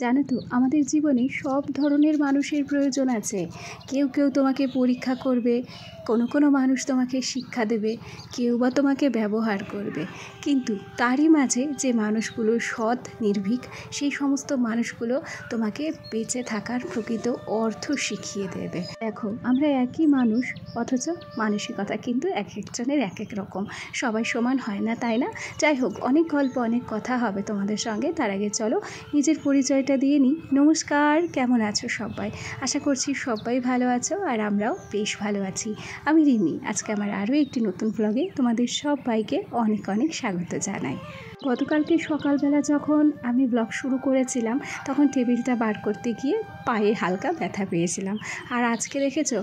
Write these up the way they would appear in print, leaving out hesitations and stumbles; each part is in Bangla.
জানো তো, আমাদের জীবনে সব ধরনের মানুষের প্রয়োজন আছে। কেউ কেউ তোমাকে পরীক্ষা করবে, কোনো মানুষ তোমাকে শিক্ষা দেবে, কেউ বা তোমাকে ব্যবহার করবে। কিন্তু তারই মাঝে যে মানুষগুলো সৎ, নির্ভীক, সেই সমস্ত মানুষগুলো তোমাকে বেঁচে থাকার প্রকৃত অর্থ শিখিয়ে দেবে। দেখো, আমরা একই মানুষ, অথচ মানসিকতা কিন্তু এক একজনের এক এক রকম। সবাই সমান হয় না, তাই না? যাই হোক, অনেক গল্প, অনেক কথা হবে তোমাদের সঙ্গে। তার আগে চলো নিজের পরিচয়টা দিয়ে নিই। নমস্কার, কেমন আছো সবাই? আশা করছি সবাই ভালো আছো, আর আমরাও বেশ ভালো আছি। আমি রিমি। আজকে আমার আরও একটি নতুন ব্লগে তোমাদের সবাইকে অনেক অনেক স্বাগত জানাই। গতকালকে সকালবেলা যখন আমি ব্লগ শুরু করেছিলাম, তখন টেবিলটা বার করতে গিয়ে পায়ে হালকা ব্যথা পেয়েছিলাম। আর আজকে দেখেছো,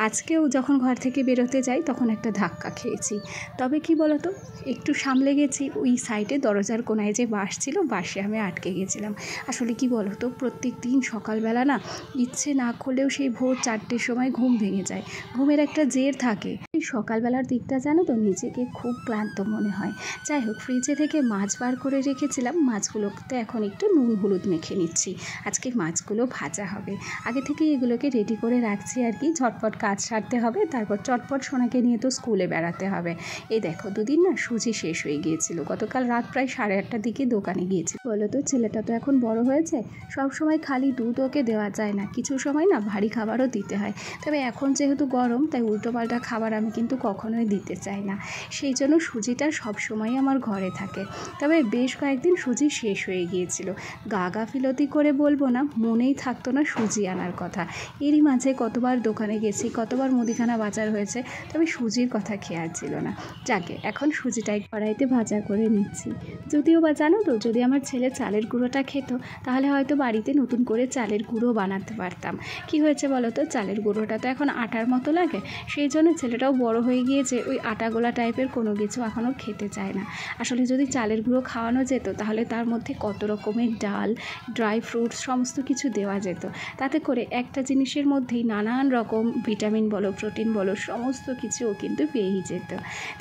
আজকেও যখন ঘর থেকে বেরোতে যাই তখন একটা ধাক্কা খেয়েছি। তবে কি বলতো, একটু সামলে গেছি। ওই সাইডে দরজার কোনায় যে বাঁশ ছিল, বাঁশে আমি আটকে গেছিলাম। আসলে কি বলতো, প্রত্যেক দিন সকালবেলা না, ইচ্ছে না করলেও সেই ভোর 4টের সময় ঘুম ভেঙে যায়। ঘুমের একটা জের থাকে। এই সকালবেলার দিকটা জানো তো, নিজেকে খুব ক্লান্ত মনে হয়। যাই হোক, ফ্রিজে থেকে মাছ বার করে রেখেছিলাম। মাছগুলোতে এখন একটু নুন হলুদ মেখে নিচ্ছি। আজকে মাছগুলো ভাজা হবে। আগে থেকে এগুলোকে রেডি করে রাখছি আর কি। ঝটপট কাজ সারতে হবে, তারপর চটপট সোনাকে নিয়ে তো স্কুলে বেড়াতে হবে। এই দেখো, দুদিন না সুজি শেষ হয়ে গিয়েছিল। গতকাল রাত প্রায় 8:30টার দিকে দোকানে গিয়েছি। বলো তো, ছেলেটা তো এখন বড় হয়েছে, সব সময় খালি দুধ ওকে দেওয়া যায় না, কিছু সময় না ভারী খাবারও দিতে হয়। তবে এখন যেহেতু গরম, তাই উল্টোপাল্টা খাবার আমি কিন্তু কখনোই দিতে চাই না। সেই জন্য সুজিটা সবসময় আমার ঘরে থাকে। তবে বেশ কয়েকদিন সুজি শেষ হয়ে গিয়েছিল। গাফিলতি করে বলবো না, মনেই থাকতো না সুজি আনার কথা। এরই মাঝে কতবার দোকানে গেছি, কতবার মুদিখানা বাজার হয়েছে, তবে সুজির কথা খেয়াল ছিল না। যাকে এখন সুজিটাই কড়াইতে ভাজা করে নিচ্ছি। যদিও বা জানো তো, যদি আমার ছেলে চালের গুঁড়োটা খেত, তাহলে হয়তো বাড়িতে নতুন করে চালের গুঁড়ো বানাতে পারতাম। কি হয়েছে বলো তো, চালের গুঁড়োটা তো এখন আটার মতো লাগে। সেই জন্য ছেলেটাও বড় হয়ে গিয়েছে, ওই আটাগোলা টাইপের কোনো কিছু এখনও খেতে চায় না। আসলে যদি চালের গুঁড়ো খাওয়ানো যেত, তাহলে তার মধ্যে কত রকমের ডাল, ড্রাই ফ্রুটস সমস্ত কিছু দেওয়া যেত। তাতে করে একটা জিনিসের মধ্যেই নানান রকম ভিটামিন বলো, প্রোটিন বলো, সমস্ত কিছুও কিন্তু পেয়েই যেত।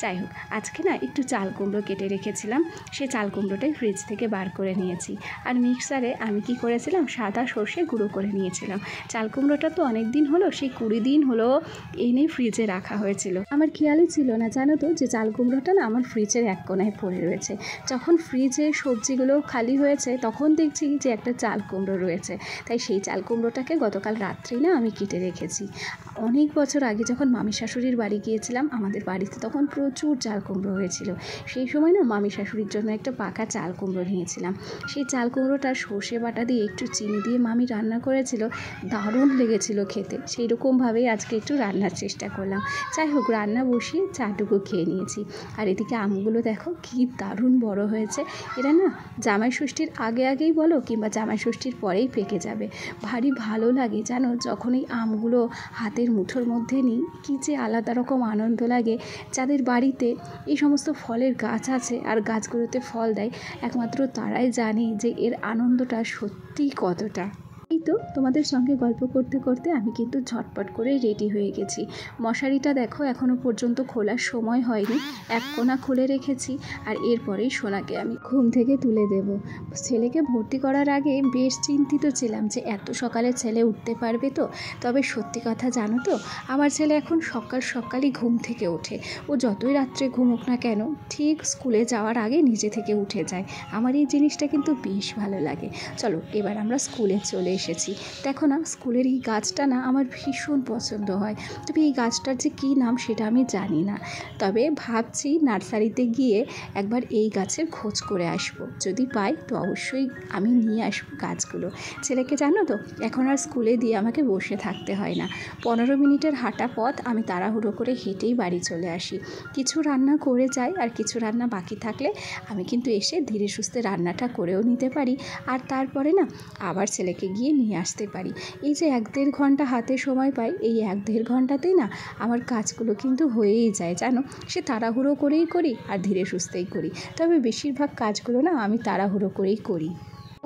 যাই হোক, আজকে না একটু চাল কুমড়ো কেটে রেখেছিলাম, সে চাল কুমড়োটাই ফ্রিজ থেকে বার করে নিয়েছি। আর মিক্সারে আমি কি করেছিলাম, সাদা সর্ষে গুঁড়ো করে নিয়েছিলাম। চাল কুমড়োটা তো অনেক দিন হলো, সেই 20 দিন হলো এনে ফ্রিজে রাখা হয়েছিল। আমার খেয়ালই ছিল না জানো তো, যে চাল কুমড়োটা না আমার ফ্রিজের এক কোনায় পড়ে রয়েছে। যখন ফ্রিজে সবজিগুলো খালি হয়েছে, তখন দেখছি যে একটা চাল কুমড়ো রয়েছে। তাই সেই চাল কুমড়োটাকে গতকাল রাত্রেই না আমি কেটে রেখেছি। অনেক বছর আগে যখন মামি শাশুড়ির বাড়ি গিয়েছিলাম, আমাদের বাড়িতে তখন প্রচুর চাল কুমড়ো হয়েছিল। সেই সময় না মামি শাশুড়ির জন্য একটা পাকা চাল কুমড়ো নিয়েছিলাম। সেই চাল কুমড়োটা সর্ষে বাটা দিয়ে একটু চিনি দিয়ে মামি রান্না করেছিল, দারুণ লেগেছিল খেতে। সেই রকমভাবেই আজকে একটু রান্নার চেষ্টা করলাম। যাই হোক, রান্না বসিয়ে চাটুকু খেয়ে নিয়েছি। আর এদিকে আমগুলো দেখো কি দারুণ বড় হয়েছে। এরা না জামাই ষষ্ঠীর আগেই বলো, কিংবা জামাই ষষ্ঠীর পরেই পেকে যাবে। ভারী ভালো লাগে জানো, যখন এই আমগুলো হাতের মুঠোর মধ্যে নিই, কী যে আলাদা রকম আনন্দ লাগে। যাদের বাড়িতে এই সমস্ত ফলের গাছ আছে আর গাছগুলোতে ফল দেয়, একমাত্র তারাই জানে যে এর আনন্দটা সত্যিই কতটা। এই তো তোমাদের সঙ্গে গল্প করতে করতে আমি কিন্তু ঝটপট করে রেডি হয়ে গেছি। মশারিটা দেখো এখনও পর্যন্ত খোলার সময় হয়নি, এক কোণা খুলে রেখেছি। আর এরপরেই সোনাকে আমি ঘুম থেকে তুলে দেব। ছেলেকে ভর্তি করার আগে বেশ চিন্তিত ছিলাম যে এত সকালে ছেলে উঠতে পারবে তো। তবে সত্যি কথা জানো তো, আমার ছেলে এখন সকালই ঘুম থেকে ওঠে। ও যতই রাত্রে ঘুমোক না কেন, ঠিক স্কুলে যাওয়ার আগে নিজে থেকে উঠে যায়। আমার এই জিনিসটা কিন্তু বেশ ভালো লাগে। চলো, এবার আমরা স্কুলে চলে এসেছি। দেখো না, স্কুলের এই গাছটা না আমার ভীষণ পছন্দ হয়। তবে এই গাছটার যে কী নাম সেটা আমি জানি না। তবে ভাবছি নার্সারিতে গিয়ে একবার এই গাছের খোঁজ করে আসবো। যদি পাই তো অবশ্যই আমি নিয়ে আসবো গাছগুলো। ছেলেকে জানো তো, এখন আর স্কুলে দিয়ে আমাকে বসে থাকতে হয় না। 15 মিনিটের হাঁটা পথ, আমি তাড়াহুড়ো করে হেঁটেই বাড়ি চলে আসি। কিছু রান্না করে যাই, আর কিছু রান্না বাকি থাকলে আমি কিন্তু এসে ধীরে সুস্থে রান্নাটা করেও নিতে পারি। আর তারপরে না আবার ছেলেকে গিয়ে নিয়ে আসতে পারি। এই যে 1-1.5 ঘন্টা হাতে সময় পাই, এই 1-1.5 ঘন্টাতেই না আমার কাজগুলো কিন্তু হয়েই যায় জানো। সে তাড়াহুড়ো করেই করি আর ধীরে সুস্থেই করি, তবে বেশিরভাগ কাজগুলো না আমি তাড়াহুড়ো করেই করি।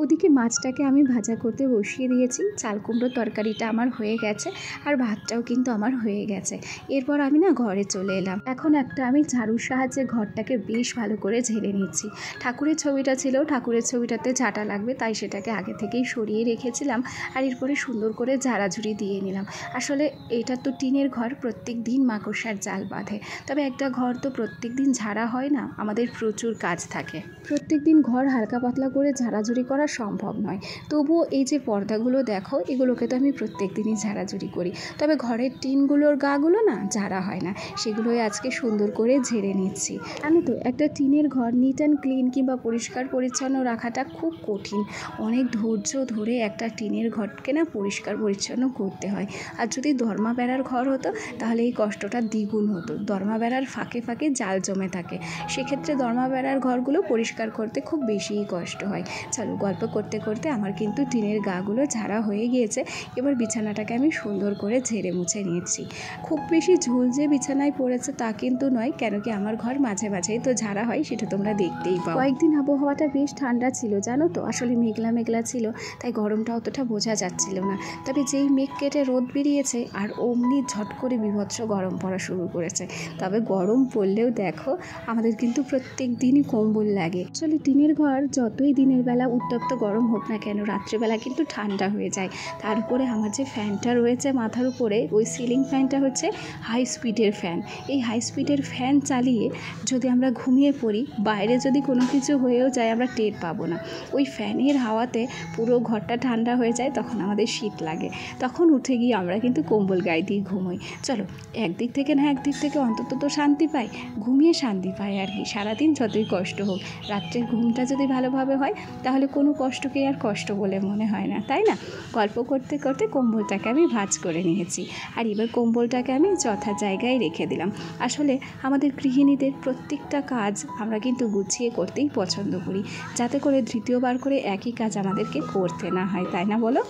ওদিকে মাছটাকে আমি ভাজা করতে বসিয়ে দিয়েছি। চাল কুমড়োর তরকারিটা আমার হয়ে গেছে আর ভাতটাও কিন্তু আমার হয়ে গেছে। এরপর আমি না ঘরে চলে এলাম। এখন আমি ঝাড়ুর সাহায্যে ঘরটাকে বেশ ভালো করে ঝেড়ে নিচ্ছি। ঠাকুরের ছবিটা ছিল, ঠাকুরের ছবিটাতে ঝাঁটা লাগবে, তাই সেটাকে আগে থেকেই সরিয়ে রেখেছিলাম। আর এরপরে সুন্দর করে ঝাড়াঝুড়ি দিয়ে নিলাম। আসলে এটা তো টিনের ঘর, প্রত্যেক দিন মাকড়সার জাল বাঁধে। তবে একটা ঘর তো প্রত্যেক দিন ঝাড়া হয় না, আমাদের প্রচুর কাজ থাকে। প্রত্যেক দিন ঘর হালকা পাতলা করে ঝাড়াঝুড়ি করা সম্ভব নয়। তবুও এই যে পর্দাগুলো দেখো, এগুলোকে তো আমি প্রত্যেক দিনই ঝাড়াঝুড়ি করি। তবে ঘরের টিনগুলোর গাগুলো না ঝাড়া হয় না, সেগুলোই আজকে সুন্দর করে ঝেড়ে নিচ্ছি। জানো তো, একটা টিনের ঘর নিট অ্যান্ড ক্লিন কিংবা পরিষ্কার পরিচ্ছন্ন রাখাটা খুব কঠিন। অনেক ধৈর্য ধরে একটা টিনের ঘরকে না পরিষ্কার পরিচ্ছন্ন করতে হয়। আর যদি দরমা বেড়ার ঘর হতো তাহলে এই কষ্টটা দ্বিগুণ হতো। দরমা বেড়ার ফাঁকে ফাঁকে জাল জমে থাকে, সেক্ষেত্রে দরমা বেড়ার ঘরগুলো পরিষ্কার করতে খুব বেশিই কষ্ট হয়। চলো, গল্প করতে করতে আমার কিন্তু টিনের গাগুলো ঝাড়া হয়ে গিয়েছে। এবার বিছানাটাকে আমি সুন্দর করে ঝেড়ে মুছে নিয়েছি। খুব বেশি ঝুল যে বিছানায় পড়েছে তা কিন্তু নয়, কেন কি আমার ঘর মাঝে মাঝেই তো ঝাড়া হয়, সেটা তোমরা দেখতেই পাও। কয়েকদিন আবহাওয়াটা বেশ ঠান্ডা ছিল জানো তো, আসলে মেঘলা মেঘলা ছিল, তাই গরমটা অতটা বোঝা যাচ্ছিল না। তবে যেই মেঘ কেটে রোদ বেরিয়েছে আর অমনি ঝট করে বীভৎস গরম পড়া শুরু করেছে। তবে গরম পড়লেও দেখো, আমাদের কিন্তু প্রত্যেক দিনই কম্বল লাগে। আসলে টিনের ঘর যতই দিনের বেলা উত্তপ্ত গরম হোক না কেন, রাত্রেবেলা কিন্তু ঠান্ডা হয়ে যায়। তার উপরে আমার যে ফ্যানটা রয়েছে মাথার উপরে, ওই সিলিং ফ্যানটা হচ্ছে হাই স্পিডের ফ্যান। এই হাই স্পিডের ফ্যান চালিয়ে যদি আমরা ঘুমিয়ে পড়ি, বাইরে যদি কোনো কিছু হয়েও যায় আমরা টের পাবো না। ওই ফ্যানের হাওয়াতে পুরো ঘরটা ঠান্ডা হয়ে যায়, তখন আমাদের শীত লাগে। তখন উঠে গিয়ে আমরা কিন্তু কম্বল গায়ে দিয়ে ঘুমোই। চলো, একদিক থেকে না একদিক থেকে অন্তত তো শান্তি পাই, ঘুমিয়ে শান্তি পাই আর কি। সারাদিন যতই কষ্ট হোক, রাত্রের ঘুমটা যদি ভালোভাবে হয় তাহলে কোনো কষ্টকে আর কষ্ট বলে মনে হয় না, তাই না? গল্প করতে করতে কম্বলটাকে আমি ভাঁজ করে নিয়েছি। আর এবার কম্বলটাকে আমি যথা জায়গায় রেখে দিলাম। আসলে আমাদের গৃহিণীদের প্রত্যেকটা কাজ আমরা কিন্তু গুছিয়ে করতেই পছন্দ করি, যাতে করে দ্বিতীয়বার করে একই কাজ আমাদেরকে করতে না হয়, তাই না বলো?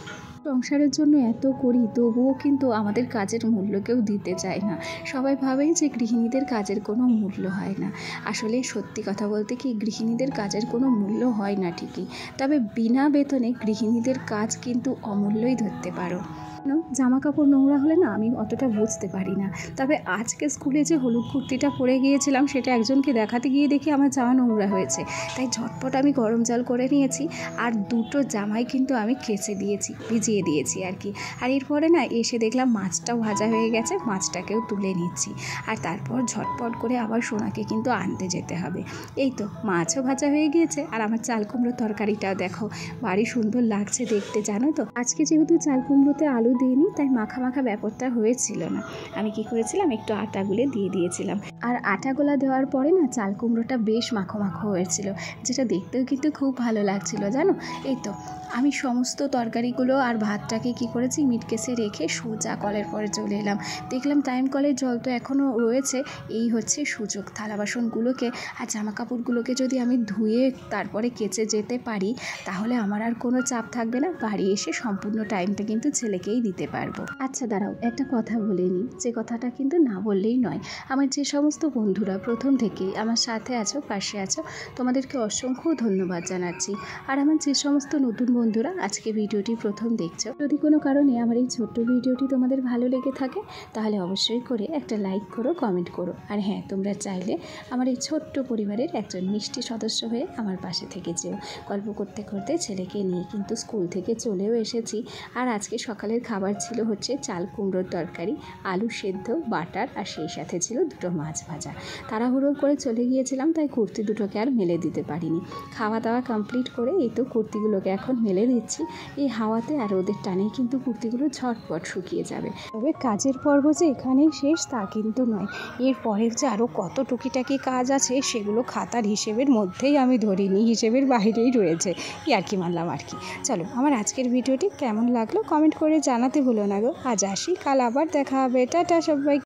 সংসারের জন্য এত করি, তবুও কিন্তু আমাদের কাজের মূল্য কেউ দিতে চায় না। সবাই ভাবে যে গৃহিণীদের কাজের কোনো মূল্য হয় না। আসলে সত্যি কথা বলতে কি, গৃহিণীদের কাজের কোনো মূল্য হয় না ঠিকই, তবে বিনা বেতনে গৃহিণীদের কাজ কিন্তু অমূল্যই ধরতে পারো। জামা কাপড় নোংরা হলে না আমি অতটা বুঝতে পারি না। তবে আজকে স্কুলে যে হলুদ কুর্তিটা পরে গিয়েছিলাম, সেটা একজনকে দেখাতে গিয়ে দেখি আমার জামা নোংরা হয়েছে, তাই ঝটপট আমি গরম জল করে নিয়েছি আর দুটো জামাই কিন্তু আমি কেচে দিয়েছি, ভিজিয়ে দিয়েছি আর কি। আর এরপরে না এসে দেখলাম মাছটাও ভাজা হয়ে গেছে, মাছটাকেও তুলে নিচ্ছি। আর তারপর ঝটপট করে আবার সোনাকে কিন্তু আনতে যেতে হবে। এই তো মাছও ভাজা হয়ে গিয়েছে, আর আমার চাল কুমড়োর তরকারিটাও দেখো ভারী সুন্দর লাগছে দেখতে, জানো তো। আজকে যেহেতু চাল কুমড়োতে আলু দিইনি, তাই মাখা মাখা ব্যাপারটা হয়েছিল না। আমি কি করেছিলাম, একটু আটা গুলে দিয়ে দিয়েছিলাম। আর আটা গোলা দেওয়ার পরে না চাল কুমড়োটা বেশ মাখো মাখো হয়েছিল, যেটা দেখতেও কিন্তু খুব ভালো লাগছিল, জানো। এই তো আমি সমস্ত তরকারিগুলো আর ভাতটাকে কি করেছি, মিটকেসে রেখে সোজা কলের পরে চলে এলাম। দেখলাম টাইম কলের জল তো এখনও রয়েছে, এই হচ্ছে সুযোগ। থালা বাসনগুলোকে আর জামা কাপড়গুলোকে যদি আমি ধুয়ে তারপরে কেচে যেতে পারি, তাহলে আমার আর কোনো চাপ থাকবে না। বাড়ি এসে সম্পূর্ণ টাইমটা কিন্তু ছেলেকেই দিতে পারবো। আচ্ছা দাঁড়াও, একটা কথা বলে নিই, যে কথাটা কিন্তু না বললেই নয়। আমার যে সমস্ত বন্ধুরা প্রথম থেকেই আমার সাথে আছো, পাশে আছো, তোমাদেরকে অসংখ্য ধন্যবাদ জানাচ্ছি। আর আমার যে সমস্ত নতুন বন্ধুরা আজকে ভিডিওটি প্রথম দেখছো, যদি কোনো কারণে আমার এই ছোট্ট ভিডিওটি তোমাদের ভালো লেগে থাকে, তাহলে অবশ্যই করে একটা লাইক করো, কমেন্ট করো। আর হ্যাঁ, তোমরা চাইলে আমার এই ছোট্ট পরিবারের একজন মিষ্টি সদস্য হয়ে আমার পাশে থেকে যেও। গল্প করতে করতে ছেলেকে নিয়ে কিন্তু স্কুল থেকে চলেও এসেছি। আর আজকে সকালের খাবার ছিল হচ্ছে চাল কুমড়োর তরকারি, আলু সেদ্ধ, বাটার, আর সেই সাথে ছিল দুটো মাছ ভাজা। তাড়াহুড়ো করে চলে গিয়েছিলাম, তাই কুর্তি দুটোকে আর মেলে দিতে পারিনি। খাওয়া দাওয়া কমপ্লিট করে এই তো কুর্তিগুলোকে এখন মেলে দিচ্ছি। এই হাওয়াতে আর রোদের টানেই কিন্তু কুর্তিগুলো ঝটপট শুকিয়ে যাবে। তবে কাজের পর্ব যে এখানেই শেষ তা কিন্তু নয়, এরপরের যে আরও কত টুকিটাকি কাজ আছে সেগুলো খাতার হিসেবের মধ্যেই আমি ধরিনি, হিসেবের বাইরেই রয়েছে। আর কি মানলাম আর কি। চলো, আমার আজকের ভিডিওটি কেমন লাগলো কমেন্ট করে জানাতে ভুলো না গো। আজ আসি, কাল আবার দেখা হবে। টাটা সবাই।